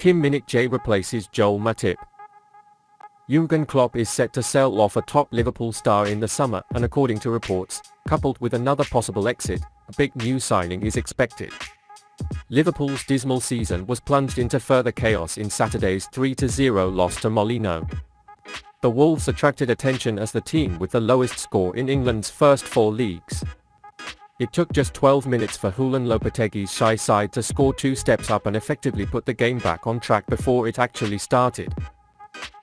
Kim Min-jae replaces Joel Matip. Jürgen Klopp is set to sell off a top Liverpool star in the summer, and according to reports, coupled with another possible exit, a big new signing is expected. Liverpool's dismal season was plunged into further chaos in Saturday's 3-0 loss to Molino. The Wolves attracted attention as the team with the lowest score in England's first 4 leagues. It took just 12 minutes for Julian Lopetegui's shy side to score 2 steps up and effectively put the game back on track before it actually started.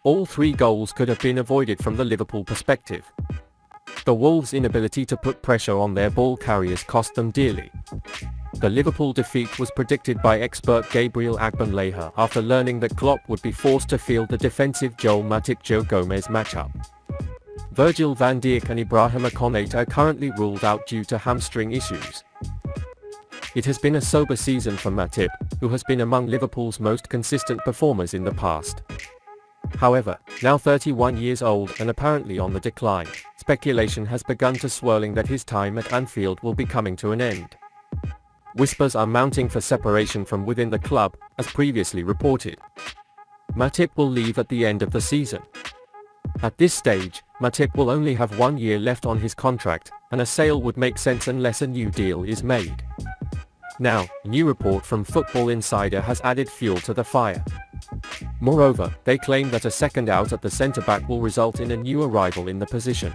All 3 goals could have been avoided from the Liverpool perspective. The Wolves' inability to put pressure on their ball carriers cost them dearly. The Liverpool defeat was predicted by expert Gabriel Agbonlahor after learning that Klopp would be forced to field the defensive Joel Matip-Joe Gomez matchup. Virgil van Dijk and Ibrahima Konate are currently ruled out due to hamstring issues. It has been a sober season for Matip, who has been among Liverpool's most consistent performers in the past. However, now 31 years old and apparently on the decline, speculation has begun to swirling that his time at Anfield will be coming to an end. Whispers are mounting for separation from within the club, as previously reported. Matip will leave at the end of the season. At this stage, Matip will only have 1 year left on his contract, and a sale would make sense unless a new deal is made. Now, a new report from Football Insider has added fuel to the fire. Moreover, they claim that a second out at the centre-back will result in a new arrival in the position.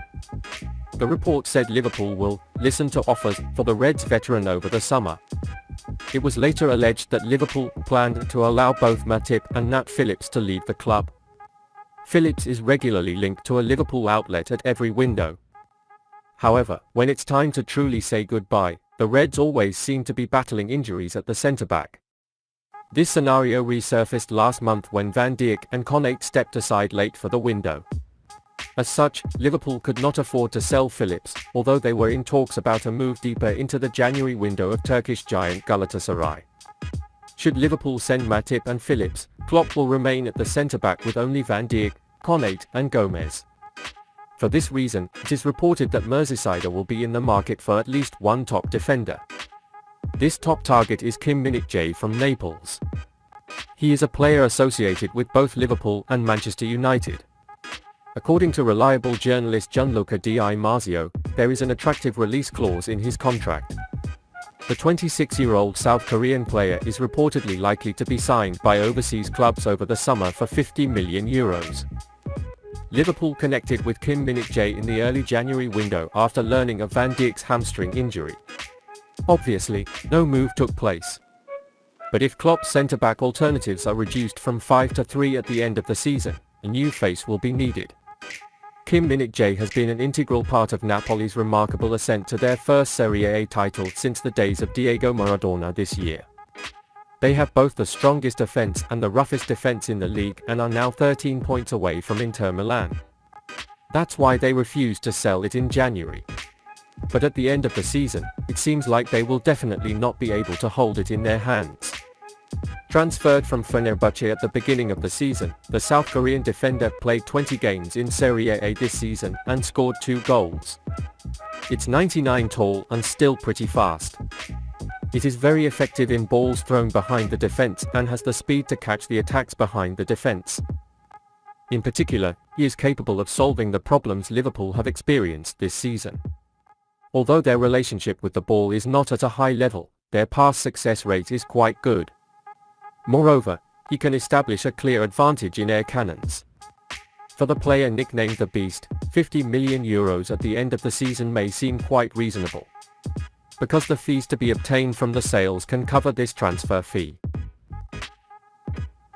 The report said Liverpool will listen to offers for the Reds veteran over the summer. It was later alleged that Liverpool planned to allow both Matip and Nat Phillips to leave the club. Phillips is regularly linked to a Liverpool outlet at every window. However, when it's time to truly say goodbye, the Reds always seem to be battling injuries at the centre-back. This scenario resurfaced last month when Van Dijk and Konate stepped aside late for the window. As such, Liverpool could not afford to sell Phillips, although they were in talks about a move deeper into the January window of Turkish giant Galatasaray. Should Liverpool send Matip and Phillips, Klopp will remain at the centre-back with only Van Dijk, Konate and Gomez. For this reason, it is reported that Merseysider will be in the market for at least one top defender. This top target is Kim Min-jae from Naples. He is a player associated with both Liverpool and Manchester United. According to reliable journalist Gianluca Di Marzio, there is an attractive release clause in his contract. The 26-year-old South Korean player is reportedly likely to be signed by overseas clubs over the summer for €50 million. Liverpool connected with Kim Min-jae in the early January window after learning of Van Dijk's hamstring injury. Obviously, no move took place. But if Klopp's centre-back alternatives are reduced from 5 to 3 at the end of the season, a new face will be needed. Kim Min-jae has been an integral part of Napoli's remarkable ascent to their first Serie A title since the days of Diego Maradona this year. They have both the strongest offense and the roughest defense in the league and are now 13 points away from Inter Milan. That's why they refused to sell it in January. But at the end of the season, it seems like they will definitely not be able to hold it in their hands. Transferred from Fenerbahce at the beginning of the season, the South Korean defender played 20 games in Serie A this season and scored 2 goals. It's 99 tall and still pretty fast. It is very effective in balls thrown behind the defense and has the speed to catch the attacks behind the defense. In particular, he is capable of solving the problems Liverpool have experienced this season. Although their relationship with the ball is not at a high level, their pass success rate is quite good. Moreover, he can establish a clear advantage in air cannons. For the player nicknamed the Beast, €50 million at the end of the season may seem quite reasonable. Because the fees to be obtained from the sales can cover this transfer fee.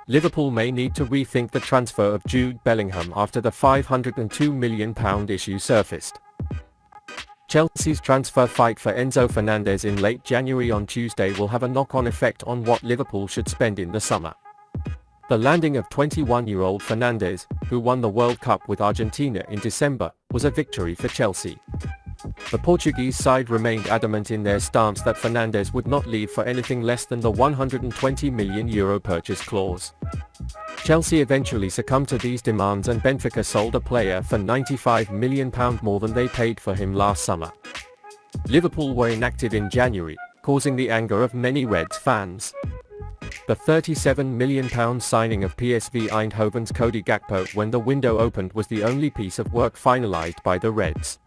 Liverpool may need to rethink the transfer of Jude Bellingham after the £502 million issue surfaced. Chelsea's transfer fight for Enzo Fernandez in late January on Tuesday will have a knock-on effect on what Liverpool should spend in the summer. The landing of 21-year-old Fernandez, who won the World Cup with Argentina in December, was a victory for Chelsea. The Portuguese side remained adamant in their stance that Fernandez would not leave for anything less than the €120 million purchase clause. Chelsea eventually succumbed to these demands and Benfica sold a player for £95 million more than they paid for him last summer. Liverpool were inactive in January, causing the anger of many Reds fans. The £37 million signing of PSV Eindhoven's Cody Gakpo when the window opened was the only piece of work finalized by the Reds.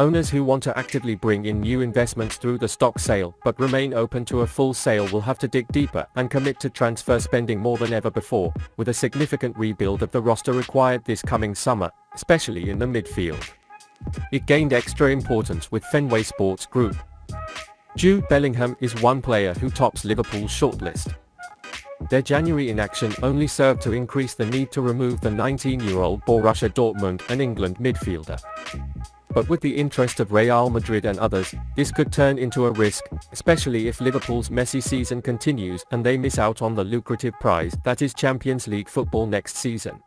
Owners who want to actively bring in new investments through the stock sale but remain open to a full sale will have to dig deeper and commit to transfer spending more than ever before, with a significant rebuild of the roster required this coming summer, especially in the midfield. It gained extra importance with Fenway Sports Group. Jude Bellingham is one player who tops Liverpool's shortlist. Their January inaction only served to increase the need to remove the 19-year-old Borussia Dortmund and England midfielder. But with the interest of Real Madrid and others, this could turn into a risk, especially if Liverpool's messy season continues and they miss out on the lucrative prize that is Champions League football next season.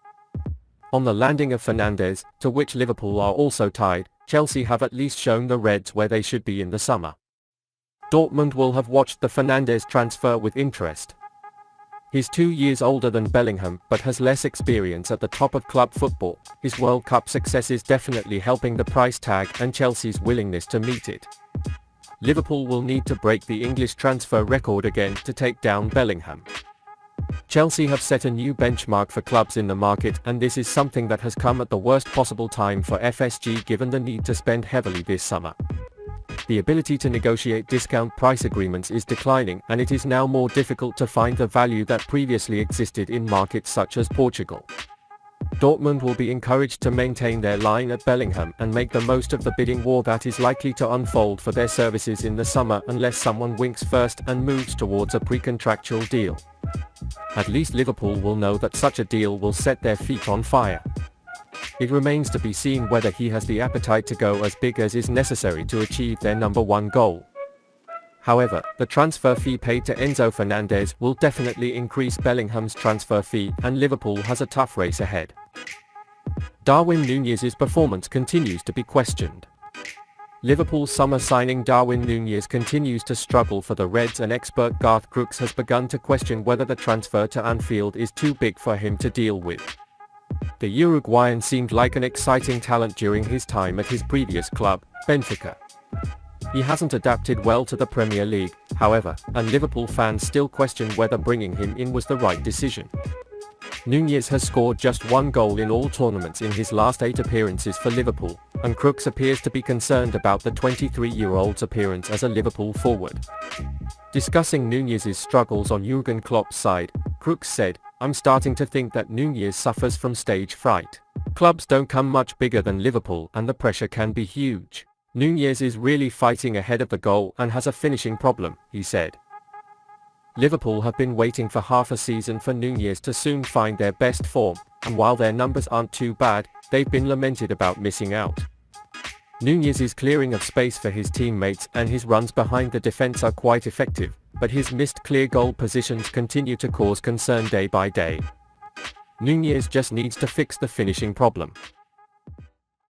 On the landing of Fernandes, to which Liverpool are also tied, Chelsea have at least shown the Reds where they should be in the summer. Dortmund will have watched the Fernandes transfer with interest. He's 2 years older than Bellingham but has less experience at the top of club football. His World Cup success is definitely helping the price tag and Chelsea's willingness to meet it. Liverpool will need to break the English transfer record again to take down Bellingham. Chelsea have set a new benchmark for clubs in the market, and this is something that has come at the worst possible time for FSG given the need to spend heavily this summer. The ability to negotiate discount price agreements is declining, and it is now more difficult to find the value that previously existed in markets such as Portugal. Dortmund will be encouraged to maintain their line at Bellingham and make the most of the bidding war that is likely to unfold for their services in the summer unless someone winks first and moves towards a pre-contractual deal. At least Liverpool will know that such a deal will set their feet on fire. It remains to be seen whether he has the appetite to go as big as is necessary to achieve their number one goal. However, the transfer fee paid to Enzo Fernandez will definitely increase Bellingham's transfer fee, and Liverpool has a tough race ahead. Darwin Nunez's performance continues to be questioned. Liverpool's summer signing Darwin Nunez continues to struggle for the Reds, and expert Garth Crooks has begun to question whether the transfer to Anfield is too big for him to deal with. The Uruguayan seemed like an exciting talent during his time at his previous club, Benfica. He hasn't adapted well to the Premier League, however, and Liverpool fans still question whether bringing him in was the right decision. Nunez has scored just one goal in all tournaments in his last 8 appearances for Liverpool, and Crooks appears to be concerned about the 23-year-old's appearance as a Liverpool forward. Discussing Nunez's struggles on Jürgen Klopp's side, Crooks said, "I'm starting to think that Nunez suffers from stage fright. Clubs don't come much bigger than Liverpool and the pressure can be huge. Nunez is really fighting ahead of the goal and has a finishing problem," he said. Liverpool have been waiting for half a season for Nunez to soon find their best form, and while their numbers aren't too bad, they've been lamented about missing out. Nunez's clearing of space for his teammates and his runs behind the defense are quite effective, but his missed clear goal positions continue to cause concern day by day. Nunez just needs to fix the finishing problem.